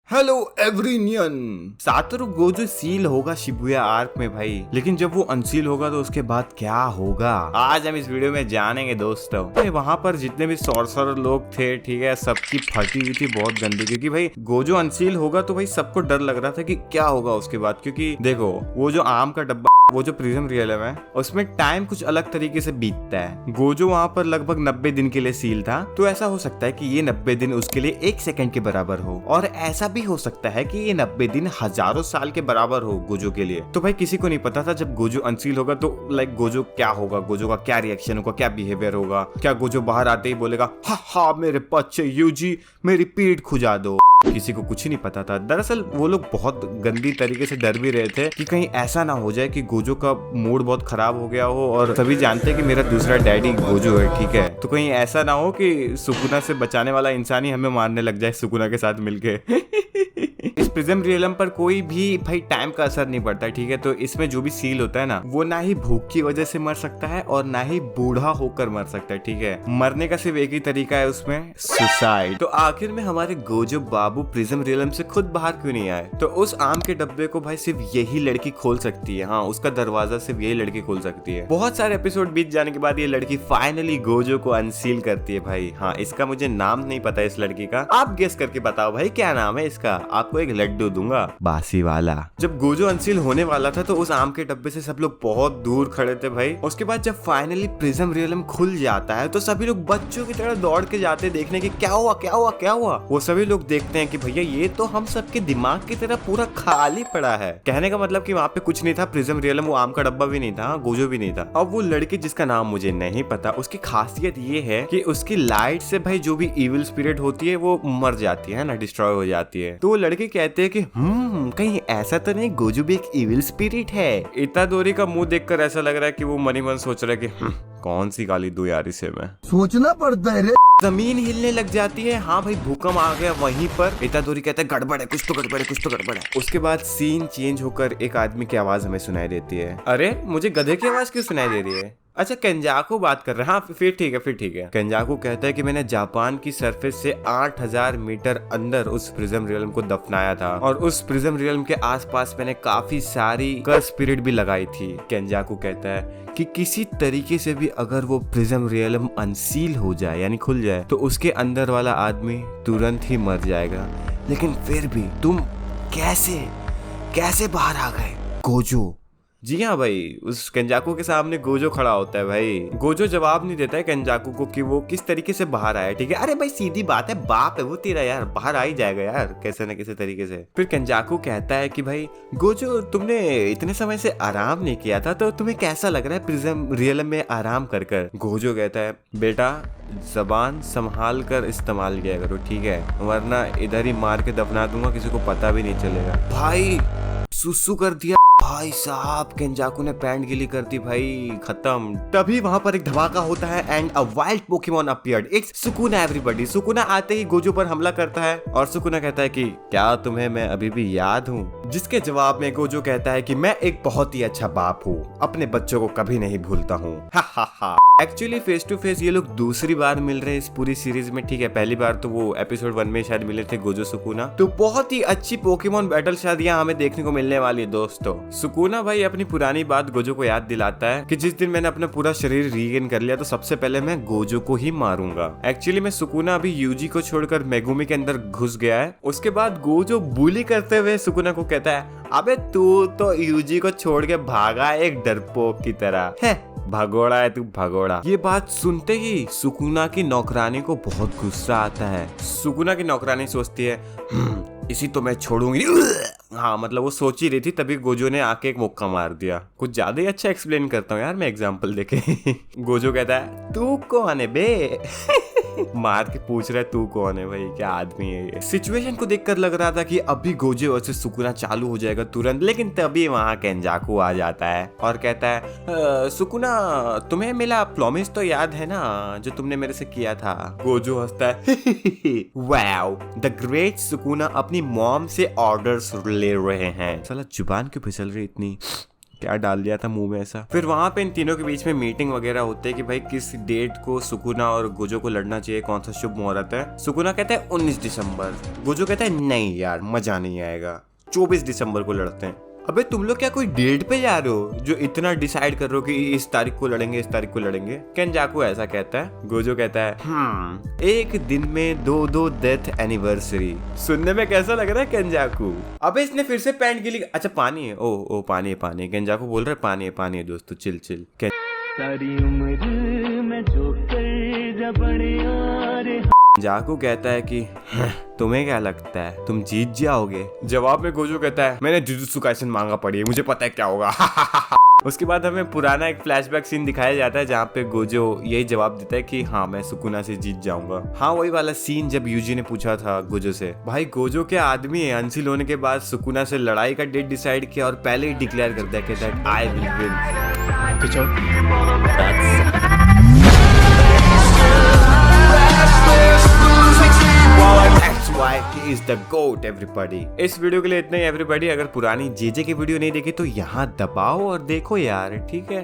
Hello एवरीनियन। Satoru Gojo seal होगा Shibuya arc में भाई, लेकिन जब वो अनसील होगा तो उसके बाद क्या होगा आज हम इस वीडियो में जानेंगे दोस्तों। तो वहां पर जितने भी सॉर्सरर लोग थे, ठीक है, सबकी फटी हुई थी बहुत गंदी, क्योंकि भाई गोजो अनसील होगा तो भाई सबको डर लग रहा था कि क्या होगा उसके बाद। क्योंकि देखो वो जो आम का डब्बा, वो जो प्रिज्म रियलम है उसमें टाइम कुछ अलग तरीके से बीतता है। गोजो वहाँ पर लगभग 90 दिन के लिए सील था, तो ऐसा हो सकता है कि ये 90 दिन उसके लिए 1 सेकंड के बराबर हो, और ऐसा भी हो सकता है कि ये 90 दिन हजारों साल के बराबर हो गोजो के लिए। तो भाई किसी को नहीं पता था जब गोजो अनसील होगा तो लाइक गोजो क्या होगा, गोजो का क्या रिएक्शन होगा, क्या बिहेवियर होगा। क्या गोजो बाहर आते ही बोलेगा हा हा मेरे बच्चे यूजी मेरी पीठ खुजा दो? किसी को कुछ नहीं पता था। दरअसल वो लोग बहुत गंदी तरीके से डर भी रहे थे कि कहीं ऐसा ना हो जाए कि गोजो का मूड बहुत खराब हो गया हो, और सभी जानते हैं कि मेरा दूसरा डैडी गोजो है, ठीक है, तो कहीं ऐसा ना हो कि सुकुना से बचाने वाला इंसान ही हमें मारने लग जाए सुकुना के साथ मिलके। इस प्रिज्म रियलम पर कोई भी भाई टाइम का असर नहीं पड़ता, ठीक है। तो इसमें जो भी सील होता है ना, वो ना ही भूख की वजह से मर सकता है और ना ही बूढ़ा होकर मर सकता है, ठीक है। मरने का सिर्फ एक ही तरीका है उसमें, सुसाइड। तो आखिर में हमारे गोजो बाबू प्रिज्म रियलम से खुद बाहर क्यों नहीं आए? तो उस आम के डब्बे को भाई सिर्फ यही लड़की खोल सकती है। हाँ, उसका दरवाजा सिर्फ यही लड़की खोल सकती है। बहुत सारे एपिसोड बीत जाने के बाद ये लड़की फाइनली गोजो को अनसील करती है भाई। हाँ, इसका मुझे नाम नहीं पता इस लड़की का, आप गेस करके बताओ भाई क्या नाम है इसका। आपको एक लड्डू दूंगा, बासी वाला। जब गोजो अनसील होने वाला था तो उस आम के डब्बे से सब लोग बहुत दूर खड़े थे भाई। उसके बाद जब फाइनली प्रिज्म रियलम खुल जाता है तो सभी लोग बच्चों की तरह दौड़ के जाते देखने की क्या हुआ क्या हुआ क्या हुआ। वो सभी लोग देखते हैं कि भैया ये तो हम सबके दिमाग की तरह पूरा खाली पड़ा है। कहने का मतलब कि वहाँ पे कुछ नहीं था, प्रिज्म रियलम, वो आम का डब्बा भी नहीं था, गोजो भी नहीं था। अब वो लड़की जिसका नाम मुझे नहीं पता, उसकी खासियत ये है कि उसकी लाइट से भाई जो भी इविल स्पिरिट होती है वो मर जाती है ना, डिस्ट्रॉय हो जाती है। तो वो लड़के कहते हैं कि कहीं ऐसा तो नहीं गोजो भी एक इविल स्पिरिट है। इतादोरी का मुंह देखकर ऐसा लग रहा है कि वो मनी मन सोच रहा है कि कौन सी गाली दूं यार इसे मैं, सोचना पड़ता है रे। जमीन हिलने लग जाती है। हाँ भाई, भूकंप आ गया वहीं पर। इतादोरी कहता है गड़बड़ है, कुछ तो गड़बड़ है, कुछ तो गड़बड़ है। उसके बाद सीन चेंज होकर एक आदमी की आवाज हमें सुनाई देती है। अरे मुझे गधे की आवाज क्यों सुनाई दे रही है? अच्छा, केंजाकू बात कर रहे हैं। हाँ फिर ठीक है, फिर ठीक है। केंजाकू कहता है कि मैंने जापान की सरफेस से 8000 मीटर अंदर उस प्रिज्म रियलम को दफनाया था, और उस प्रिज्म रियलम के आसपास मैंने काफी सारी कर्स स्पिरिट भी लगाई थी। केंजाकू कहता है कि किसी तरीके से भी अगर वो प्रिज्म रियलम अनसील हो जाए यानी खुल जाए तो उसके अंदर वाला आदमी तुरंत ही मर जाएगा। लेकिन फिर भी तुम कैसे बाहर आ गए गोजो? जी हाँ भाई, उस केंजाकू के सामने गोजो खड़ा होता है भाई। गोजो जवाब नहीं देता है केंजाकू को कि वो किस तरीके से बाहर आया, ठीक है। अरे भाई सीधी बात है, बाप है वो तेरा यार, बाहर आ ही जाएगा यार कैसे न कैसे तरीके से। फिर केंजाकू कहता है कि भाई गोजो तुमने इतने समय से आराम नहीं किया था, तो तुम्हें कैसा लग रहा है प्रिज्म रियलम में आराम कर कर? गोजो कहता है बेटा जबान संभाल कर इस्तेमाल किया करो, ठीक है, वरना इधर ही मार के दफना दूंगा, किसी को पता भी नहीं चलेगा। भाई सुसु कर दिया भाई साहब, केंजाकू ने पैंट गीली कर दी भाई, खत्म। तभी वहां पर एक धमाका होता है and a wild Pokemon appeared. It's Sukuna everybody. Sukuna आते ही गोजो पर हमला करता है और सुकुना कहता है कि क्या तुम्हें मैं अभी भी याद हूँ? जिसके जवाब में गोजो कहता है कि मैं एक बहुत ही अच्छा बाप हूँ, अपने बच्चों को कभी नहीं भूलता हूँ। एक्चुअली फेस टू फेस ये लोग दूसरी बार मिल रहे हैं इस पूरी सीरीज में, ठीक है। पहली बार तो वो एपिसोड 1 में शायद मिले थे गोजो सुकुना। तो बहुत ही अच्छी पोकेमॉन बैटल शायद यहाँ हमें देखने को मिलने वाली है दोस्तों। सुकुना भाई अपनी पुरानी बात गोजो को याद दिलाता है कि जिस दिन मैंने अपना पूरा शरीर रीगेन कर लिया तो सबसे पहले मैं गोजो को ही मारूंगा। एक्चुअली में सुकुना अभी यूजी को छोड़कर मेगुमी के अंदर घुस गया है। उसके बाद गोजो बुली करते हुए सुकुना को कहता है अबे तू तो यूजी को छोड़ के भागा एक डरपोक की तरह है, भगोड़ा है तू भगोड़ा। ये बात सुनते ही सुकुना की नौकरानी को बहुत गुस्सा आता है। सुकुना की नौकरानी सोचती है इसी तो मैं छोड़ूंगी। हाँ मतलब वो सोच ही रही थी, तभी गोजो ने आके एक मुक्का मार दिया। कुछ ज्यादा ही अच्छा एक्सप्लेन करता हूँ यार मैं एग्जांपल देके। गोजो कहता है तू कौन है बे? मार के पूछ रहा है तू कौन है भाई, क्या आदमी है ये। सिचुएशन को देखकर लग रहा था कि अभी गोजो वर्सेस सुकुना चालू हो जाएगा तुरंत, लेकिन तभी वहाँ केंजाकू आ जाता है और कहता है सुकुना तुम्हें मिला प्रॉमिस तो याद है ना जो तुमने मेरे से किया था? गोजो हंसता है वाओ द ग्रेट सुकुना अपनी मॉम से ऑर्डर्स ले रहे हैं। साला जुबान क्यों फिसल रही इतनी? क्या डाल दिया था मुंह में ऐसा। फिर वहां पे इन तीनों के बीच में मीटिंग वगैरह होते है कि भाई किस डेट को सुकुना और गोजो को लड़ना चाहिए, कौन सा शुभ मुहूर्त है। सुकुना कहता है 19 दिसंबर, गोजो कहता है नहीं यार मजा नहीं आएगा, 24 दिसंबर को लड़ते हैं। अबे तुम लोग क्या कोई डेट पे जा रहे हो जो इतना डिसाइड कर रहे हो कि इस तारीख को लड़ेंगे, इस तारीख को लड़ेंगे। केंजाकू ऐसा कहता है। गोजो कहता है एक दिन में 2 डेथ एनिवर्सरी। सुनने में कैसा लग रहा है केंजाकू? अबे इसने फिर से पैंट गिली। अच्छा पानी है, ओ पानी है, पानी है। केंजाकू बोल रहा है पानी है दोस्तों, चिल सारी उम्र में जो कर बड़े यार। जाकू कहता है कि तुम्हें क्या लगता है तुम जीत जाओगे? जवाब में गोजो कहता है मैंने जुजुत्सु काइसेन मांगा पड़ी है, मुझे पता है क्या होगा। उसके बाद हमें पुराना एक फ्लैशबैक सीन दिखाया जाता है जहाँ पे गोजो यही जवाब देता है कि हाँ मैं सुकुना से जीत जाऊंगा। हाँ वही वाला सीन जब यूजी ने पूछा था गोजो से। भाई गोजो के आदमी है, अनसील होने के बाद सुकुना से लड़ाई का डेट डिसाइड किया और पहले ही डिक्लेयर कर दिया कहता है I will win. That's why he is the GOAT everybody। इस वीडियो के लिए इतना ही everybody। अगर पुरानी जेजे की वीडियो नहीं देखी तो यहाँ दबाओ और देखो यार, ठीक है।